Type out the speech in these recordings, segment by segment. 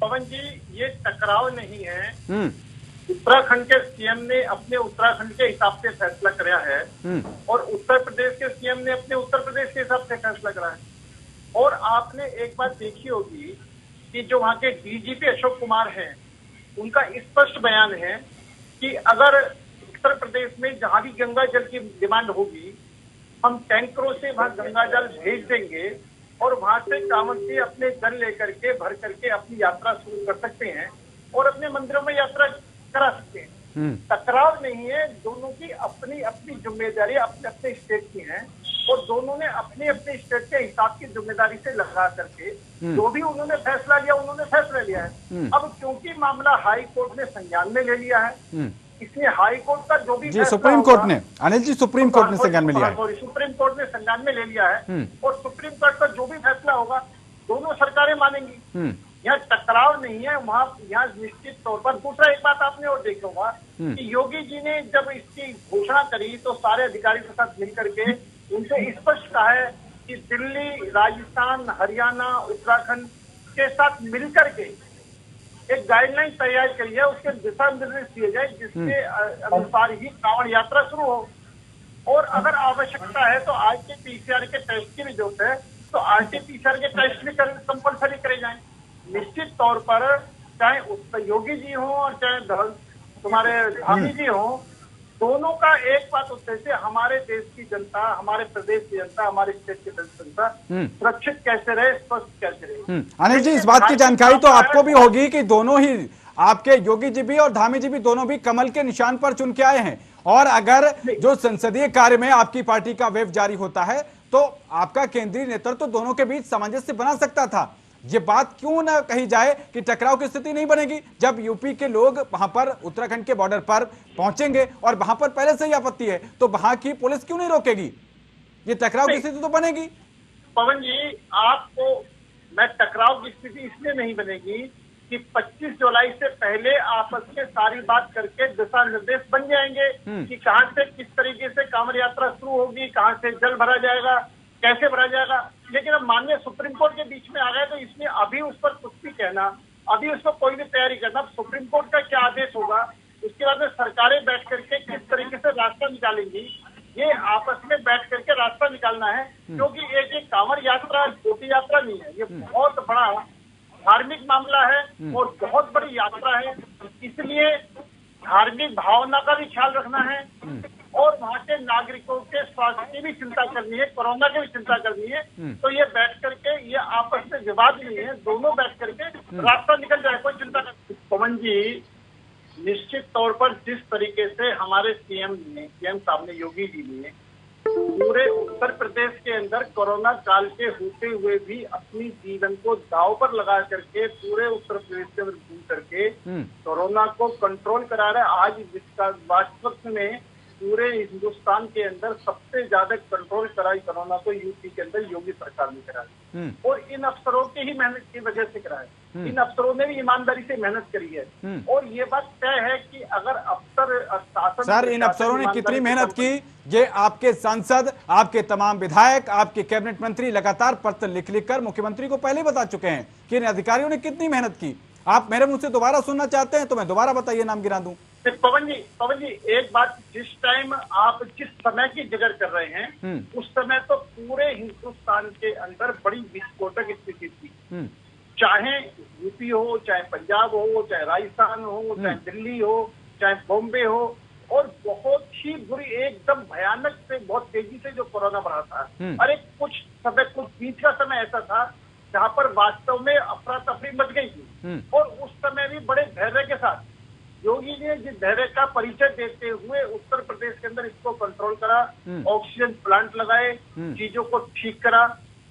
पवन जी, ये टकराव नहीं है। उत्तराखंड के सीएम ने अपने उत्तराखंड के हिसाब से फैसला कराया है और उत्तर प्रदेश के सीएम ने अपने उत्तर प्रदेश के हिसाब से फैसला करा है। और आपने एक बात देखी होगी कि जो वहां के डीजीपी अशोक कुमार हैं, उनका स्पष्ट बयान है कि अगर उत्तर प्रदेश में जहां भी गंगा जल की डिमांड होगी, हम टैंकरों से वहां गंगा जल भेज देंगे और वहां से कांवड़ अपने जल लेकर के भर करके अपनी यात्रा शुरू कर सकते हैं और अपने मंदिरों में यात्रा करा सकते हैं। टकराव नहीं है, दोनों की अपनी अपनी जिम्मेदारी अपने अपने स्टेट की है और दोनों ने अपने अपने स्टेट के हिसाब की जिम्मेदारी से लगा करके जो भी उन्होंने फैसला लिया, उन्होंने फैसला लिया है। अब क्योंकि मामला हाई कोर्ट ने संज्ञान में ले लिया है, इसलिए हाई कोर्ट का जो भी सुप्रीम कोर्ट ने, अनिल जी, सुप्रीम कोर्ट ने संज्ञान में लिया है, सुप्रीम कोर्ट ने संज्ञान में ले लिया है और सुप्रीम कोर्ट का जो भी फैसला होगा दोनों सरकारें मानेंगी। यहाँ टकराव नहीं है, वहाँ यहाँ निश्चित तौर पर। दूसरा एक बात आपने और देखा होगा कि योगी जी ने जब इसकी घोषणा करी तो सारे अधिकारियों के साथ मिलकर के उनसे स्पष्ट कहा है कि दिल्ली, राजस्थान, हरियाणा, उत्तराखंड के साथ मिलकर के एक गाइडलाइन तैयार करी है, उसके दिशा निर्देश दिए जाए जिसके अनुसार ही कांवड़ यात्रा शुरू हो। और अगर आवश्यकता है तो आरटी-पीसीआर के टेस्ट की भी जरूरत है, तो आरटी-पीसीआर के टेस्ट भी कंपल्सरी करे जाए। निश्चित तौर पर चाहे योगी जी हो और चाहे तुम्हारे धामी जी हो, दोनों का एक बात उद्देश्य हमारे देश की जनता, हमारे प्रदेश की जनता, हमारे स्टेट की जनता सुरक्षित कैसे रहे, स्वस्थ कैसे रहे। अनिल जी, इस बात की जानकारी तो आपको भी होगी कि दोनों ही आपके योगी जी भी और धामी जी भी दोनों भी कमल के निशान पर चुन के आए हैं और अगर जो संसदीय कार्य में आपकी पार्टी का वेव जारी होता है तो आपका केंद्रीय नेतृत्व तो दोनों के बीच सामंजस्य बना सकता था। ये बात क्यों ना कही जाए कि टकराव की स्थिति नहीं बनेगी जब यूपी के लोग वहां पर उत्तराखंड के बॉर्डर पर पहुंचेंगे और वहां पर पहले से ही आपत्ति है, तो वहां की पुलिस क्यों नहीं रोकेगी? ये टकराव की स्थिति तो बनेगी। पवन जी, आपको मैं टकराव की स्थिति इसलिए नहीं बनेगी कि 25 जुलाई से पहले आपस में सारी बात करके दिशा निर्देश बन जाएंगे कि कहां से किस तरीके से कांवड़ यात्रा शुरू होगी, कहां से जल भरा जाएगा, कैसे भरा जाएगा। लेकिन अब माननीय सुप्रीम कोर्ट के बीच में आ गए तो इसमें अभी उस पर कुछ भी कहना, अभी उस पर कोई भी तैयारी करना, सुप्रीम कोर्ट का क्या आदेश होगा, उसके बाद में सरकारें बैठ करके किस तरीके से रास्ता निकालेंगी, ये आपस में बैठ करके रास्ता निकालना है। क्योंकि एक कांवड़ यात्रा छोटी यात्रा नहीं है, ये बहुत बड़ा धार्मिक मामला है और बहुत बड़ी यात्रा है। इसलिए धार्मिक भावना का भी ख्याल रखना है और वहाँ के नागरिकों के स्वास्थ्य की भी चिंता करनी है, कोरोना की भी चिंता करनी है। तो ये बैठ करके, ये आपस में विवाद नहीं है, दोनों बैठ करके रास्ता निकल जाए, कोई चिंता नहीं। पवन जी, निश्चित तौर पर जिस तरीके से हमारे सीएम साहब ने, योगी जी ने पूरे उत्तर प्रदेश के अंदर कोरोना काल के होते हुए भी अपनी जीवन को दांव पर लगा करके पूरे उत्तर प्रदेश के अंदर घूम करके कोरोना को कंट्रोल करा रहा है। आज जिसका वास्तव में पूरे हिंदुस्तान के अंदर सबसे ज्यादा कंट्रोल कराई कोरोना को यूपी के अंदर योगी सरकार ने कराई और इन अफसरों की ही मेहनत की वजह से कराया। इन अफसरों ने भी ईमानदारी से मेहनत करी है और ये बात तय है कि अगर अफसर शासन, सर, इन अफसरों ने कितनी मेहनत की, ये आपके सांसद, आपके तमाम विधायक, आपके कैबिनेट मंत्री लगातार पत्र लिख लिख कर मुख्यमंत्री को पहले बता चुके हैं कि इन अधिकारियों ने कितनी मेहनत की। आप मेरे मुंह से दोबारा सुनना चाहते हैं तो मैं दोबारा बताइए, नाम गिरा दूं। पवन जी, एक बात, जिस टाइम आप जिस समय की जिक्र कर रहे हैं उस समय तो पूरे हिंदुस्तान के अंदर बड़ी विस्फोटक स्थिति थी। चाहे यूपी हो, चाहे पंजाब हो, चाहे राजस्थान हो, चाहे दिल्ली हो, चाहे बॉम्बे हो, और बहुत ही बुरी, एकदम भयानक से बहुत तेजी से जो कोरोना बढ़ा था। अरे कुछ बीच का समय ऐसा था जहाँ पर वास्तव में अफरा तफरी मच गई थी और उस समय भी बड़े धैर्य के साथ योगी ने जिस धैर्य का परिचय देते हुए उत्तर प्रदेश के अंदर इसको कंट्रोल करा, ऑक्सीजन प्लांट लगाए, चीजों को ठीक करा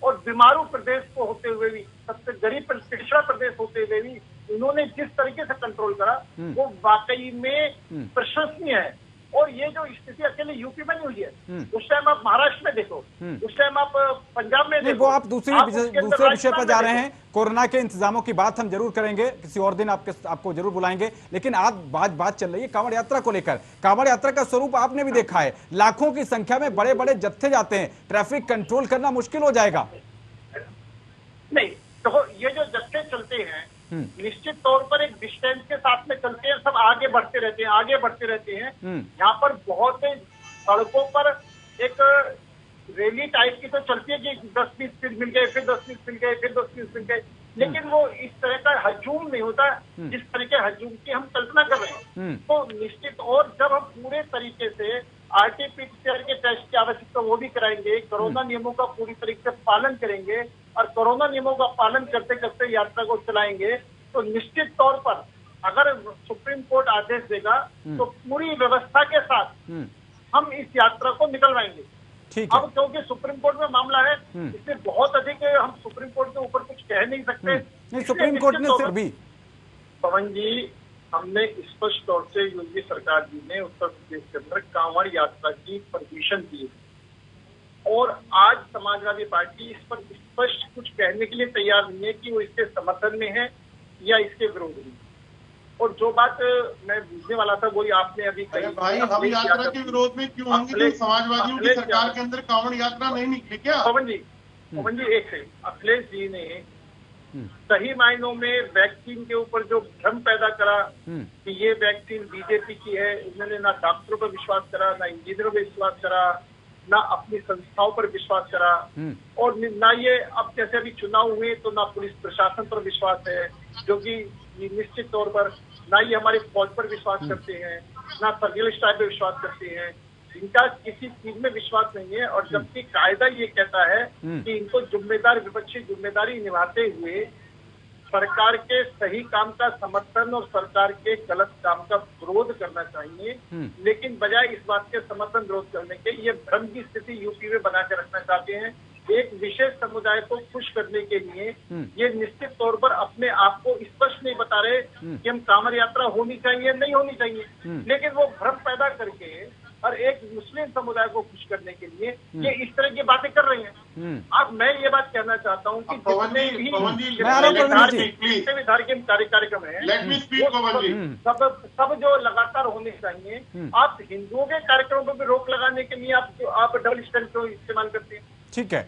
और बीमारू प्रदेश को होते हुए भी, सबसे गरीब पिछड़ा प्रदेश होते हुए भी उन्होंने जिस तरीके से कंट्रोल करा वो वाकई में प्रशंसनीय है। और ये जो स्थिति अकेले यूपी में नहीं हुई है, उस टाइम आप महाराष्ट्र में देखो, उस टाइम आप पंजाब में देखो। वो आप दूसरे विषय पर जा रहे हैं। कोरोना के इंतजामों की बात हम जरूर करेंगे, किसी और दिन आपको जरूर बुलाएंगे, लेकिन आज बात चल रही है कांवड़ यात्रा को लेकर। कांवड़ यात्रा का स्वरूप आपने भी देखा है, लाखों की संख्या में बड़े बड़े जत्थे जाते हैं, ट्रैफिक कंट्रोल करना मुश्किल हो जाएगा। नहीं, तो ये जो जत्थे चलते हैं निश्चित तौर पर एक डिस्टेंस के साथ में चलते हैं, सब आगे बढ़ते रहते हैं। यहाँ पर बहुत सड़कों पर एक रैली टाइप की तो चलती है कि 10-20 फीट मिल गए, फिर 10-20 मिल गए, फिर 10-20 मिल गए, लेकिन वो इस तरह का हजूम नहीं होता जिस तरह के हजूम की हम कल्पना कर रहे हैं। तो निश्चित, और जब हम पूरे तरीके से RT-PCR के टेस्ट की आवश्यकता वो भी कराएंगे, कोरोना नियमों का पूरी तरीके से पालन करेंगे और कोरोना नियमों का पालन करते करते यात्रा को चलाएंगे, तो निश्चित तौर पर अगर सुप्रीम कोर्ट आदेश देगा तो पूरी व्यवस्था के साथ हम इस यात्रा को निकलवाएंगे। अब क्योंकि सुप्रीम कोर्ट में मामला है, इसमें बहुत अधिक हम सुप्रीम कोर्ट के ऊपर कुछ कह नहीं सकते। नहीं, सुप्रीम कोर्ट ने फिर भी पवन जी, हमने स्पष्ट तौर से योगी सरकार जी ने उत्तर प्रदेश के अंदर कांवड़ यात्रा की परमिशन दी और आज समाजवादी पार्टी इस पर स्पष्ट कुछ कहने के लिए तैयार नहीं है कि वो इसके समर्थन में है या इसके विरोध में। और जो बात मैं पूछने वाला था वही आपने अभी कही। भाई, हम यात्रा के विरोध में क्यों होंगे? समाजवादियों की सरकार के अंदर कांवड़ यात्रा नहीं निकली क्या? पवन जी एक सेकंड, अखिलेश जी ने सही मायनों में वैक्सीन के ऊपर जो भ्रम पैदा करा कि ये वैक्सीन बीजेपी की है, उन्होंने ना डॉक्टरों पर विश्वास करा, ना इंजीनियरों पर विश्वास करा, ना अपनी संस्थाओं पर विश्वास करा, और ना ये अब जैसे अभी चुनाव हुए तो ना पुलिस प्रशासन पर विश्वास है, जो कि निश्चित तौर पर ना ये हमारी फौज पर विश्वास करते हैं, ना सर्विलेंस टाइप पर विश्वास करते हैं, इनका किसी चीज में विश्वास नहीं है। और जबकि कायदा ये कहता है कि इनको जिम्मेदार विपक्षी जिम्मेदारी निभाते हुए सरकार के सही काम का समर्थन और सरकार के गलत काम का विरोध करना चाहिए, लेकिन बजाय इस बात के समर्थन विरोध करने के ये भ्रम की स्थिति यूपी में बना के रखना चाहते हैं। एक विशेष समुदाय को खुश करने के लिए ये निश्चित तौर पर अपने आप को स्पष्ट नहीं बता रहे कि हम कांवड़ यात्रा होनी चाहिए नहीं होनी चाहिए, लेकिन वो भ्रम पैदा करके और एक मुस्लिम समुदाय को खुश करने के लिए ये इस तरह की बातें कर रहे हैं। अब मैं ये बात कहना चाहता हूँ कि जितने भी धार्मिक कार्यक्रम है सब जो लगातार होने चाहिए। आप हिंदुओं के कार्यक्रमों पर भी रोक लगाने के लिए आप डबल स्टैंड को इस्तेमाल करते हैं। ठीक है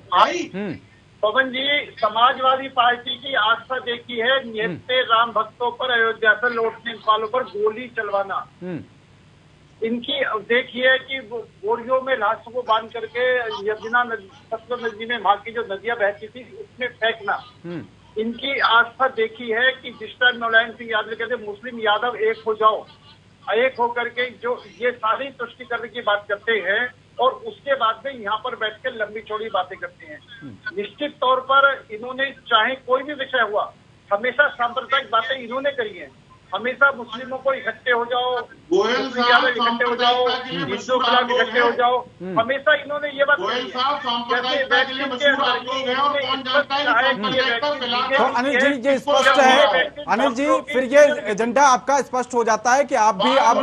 पवन जी, समाजवादी पार्टी की आस्था देखी है निहत्ते राम भक्तों पर, अयोध्या से लौटने वालों पर गोली चलवाना। इनकी देखिए कि बोरियों में लाशों को बांध करके यमुना सतलुज नदी में वहां की जो नदियां बहती थी उसमें फेंकना। इनकी आस्था देखी है कि जिस टाइम मुलायम सिंह यादव कहते मुस्लिम यादव एक हो जाओ, एक होकर के जो ये सारी तुष्टिकरण की बात करते हैं और उसके बाद में यहाँ पर बैठकर लंबी चौड़ी बातें करते हैं। निश्चित तौर पर इन्होंने चाहे कोई भी विषय हुआ हमेशा सांप्रदायिक बातें इन्होंने करी हैं। हमेशा मुस्लिमों को इकट्ठे हो जाओ, इकट्ठे हो जाओ, हिंदू खिलाफ इकट्ठे हो जाओ, हमेशा इन्होंने ये बात कही है। तो अनिल जी ये स्पष्ट है, अनिल जी फिर ये एजेंडा आपका स्पष्ट हो जाता है कि आप भी अब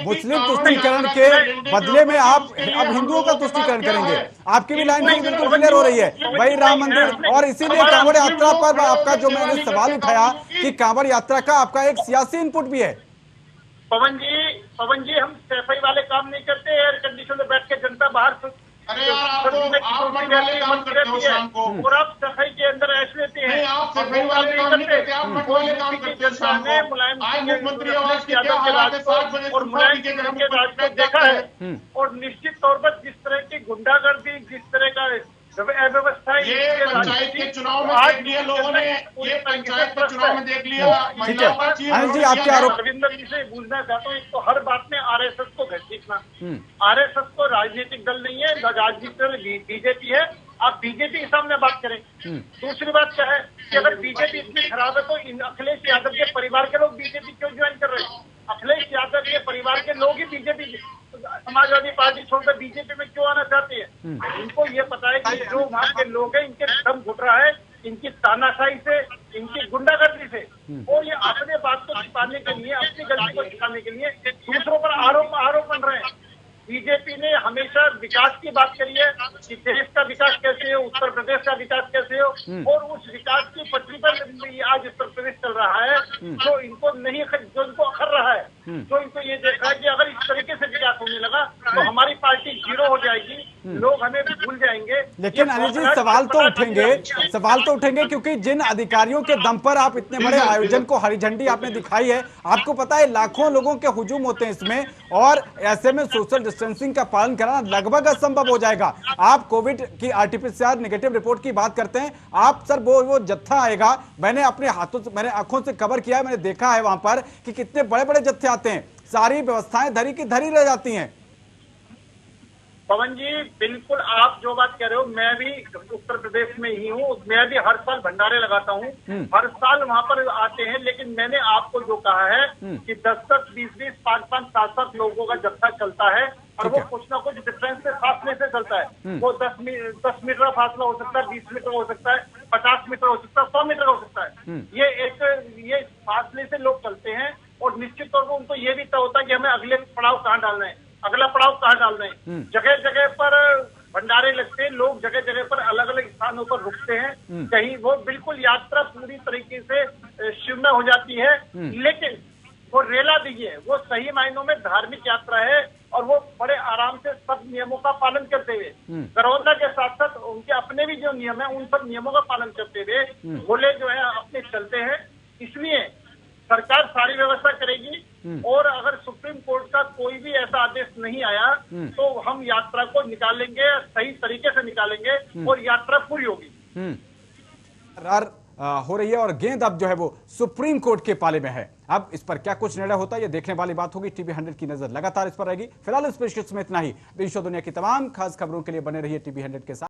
मुस्लिम तुष्टीकरण के बदले में आप अब हिंदुओं का तुष्टीकरण करेंगे। आपकी भी लाइन बिल्कुल क्लियर हो रही है, वही राम मंदिर। और इसीलिए कांवड़ यात्रा पर आपका जो मैंने सवाल उठाया कि कांवड़ यात्रा का आपका एक सियासी इनपुट भी है। पवन जी हम सफाई वाले काम नहीं करते, एयर कंडीशन में बैठ के जनता बाहर अरे यार आप और आप सफाई के अंदर ऐसे लेते हैं। मुख्यमंत्री और मुलायम सिंह के राज को देखा है और निश्चित तौर पर जिस तरह की गुंडागर्दी, जिस तरह का अव्यवस्था ये पंचायत के चुनाव में देख लिया लोगों ने, ये पंचायत के चुनाव में देख लिया। ठीक है अनिल जी आपके आरोप रविंदर जी से पूछना चाहता हूँ, तो हर बात में आरएसएस को घसीटना। आरएसएस तो राजनीतिक दल नहीं है, राजनीतिक दल बीजेपी है। आप बीजेपी के सामने बात करें। दूसरी बात क्या है कि अगर बीजेपी इतनी खराब है तो अखिलेश यादव के परिवार के लोग बीजेपी क्यों ज्वाइन कर रहे हैं? अखिलेश यादव के परिवार के लोग ही बीजेपी समाजवादी पार्टी छोड़कर बीजेपी में क्यों आना चाहते हैं? इनको ये पता है कि जो वहाँ के लोग हैं इनके दम घुट रहा है, इनकी तानाशाही से, इनकी गुंडागर्दी से, और ये अपने बात को छिपाने के लिए, अपनी गलती को छिपाने के लिए दूसरों पर आरोप बन रहे हैं। बीजेपी ने हमेशा विकास की बात करी है कि देश का विकास कैसे हो, उत्तर प्रदेश का विकास कैसे हो, और उस विकास की पटरी पर आज उत्तर प्रदेश चल रहा है। जो इनको अखर रहा है, जो इनको ये देख रहा है कि अगर इस तरीके से विकास होने लगा तो हमारी पार्टी जीरो हो जाएगी, लोग हमें भूल जाएंगे। लेकिन अनिल जी सवाल तो उठेंगे क्योंकि जिन अधिकारियों के दम पर आप इतने बड़े आयोजन को हरी झंडी आपने दिखाई है, आपको पता है लाखों लोगों के हुजूम होते हैं इसमें, और ऐसे में सोशल डिस्टेंसिंग का पालन कराना लगभग असंभव हो जाएगा। आप कोविड की आरटीपीसीआर नेगेटिव रिपोर्ट की बात करते हैं, आप सर वो जत्था आएगा, मैंने अपने हाथों से, मैंने आंखों से कवर किया है, मैंने देखा है वहां पर कि कितने बड़े बड़े जत्थे आते हैं, सारी व्यवस्थाएं धरी की धरी रह जाती हैं। पवन जी बिल्कुल आप जो बात कह रहे हो, मैं भी उत्तर प्रदेश में ही हूँ, मैं भी हर साल भंडारे लगाता हूँ, हर साल वहाँ पर आते हैं। लेकिन मैंने आपको जो कहा है कि 10-10, 20-20, 5-5, 7-7 लोगों का जत्था चलता है और वो कुछ ना कुछ डिफरेंस से फासले से चलता है। वो 10 मीटर का फासला हो सकता है, 20 मीटर हो सकता है, 50 मीटर हो सकता है, 100 मीटर हो सकता है। ये फासले से लोग चलते हैं और निश्चित तौर पर उनको ये भी तय होता है कि हमें अगले पड़ाव कहाँ डालना है, अगला पड़ाव कहाँ डालना है। जगह जगह पर भंडारे लगते हैं, लोग जगह जगह पर अलग अलग स्थानों पर रुकते हैं, कहीं वो बिल्कुल यात्रा पूरी तरीके से शिवमय हो जाती है। लेकिन वो रेला नहीं है, वो सही मायनों में धार्मिक यात्रा है और वो बड़े आराम से सब नियमों का पालन करते हुए, कोरोना के साथ साथ उनके अपने भी जो नियम है उन सब नियमों का पालन करते हुए भोले जो है अपने चलते हैं। इसलिए सरकार सारी व्यवस्था करेगी और अगर सुप्रीम कोर्ट का कोई भी ऐसा आदेश नहीं आया तो हम यात्रा को निकालेंगे, सही तरीके से निकालेंगे और यात्रा पूरी होगी। हो रही है और गेंद अब जो है वो सुप्रीम कोर्ट के पाले में है। अब इस पर क्या कुछ निर्णय होता है ये देखने वाली बात होगी। टीवी 100 की नजर लगातार इस पर रहेगी। फिलहाल इस पेशकश में इतना ही। देश और दुनिया की तमाम खास खबरों के लिए बने रहिए टीवी 100 के साथ।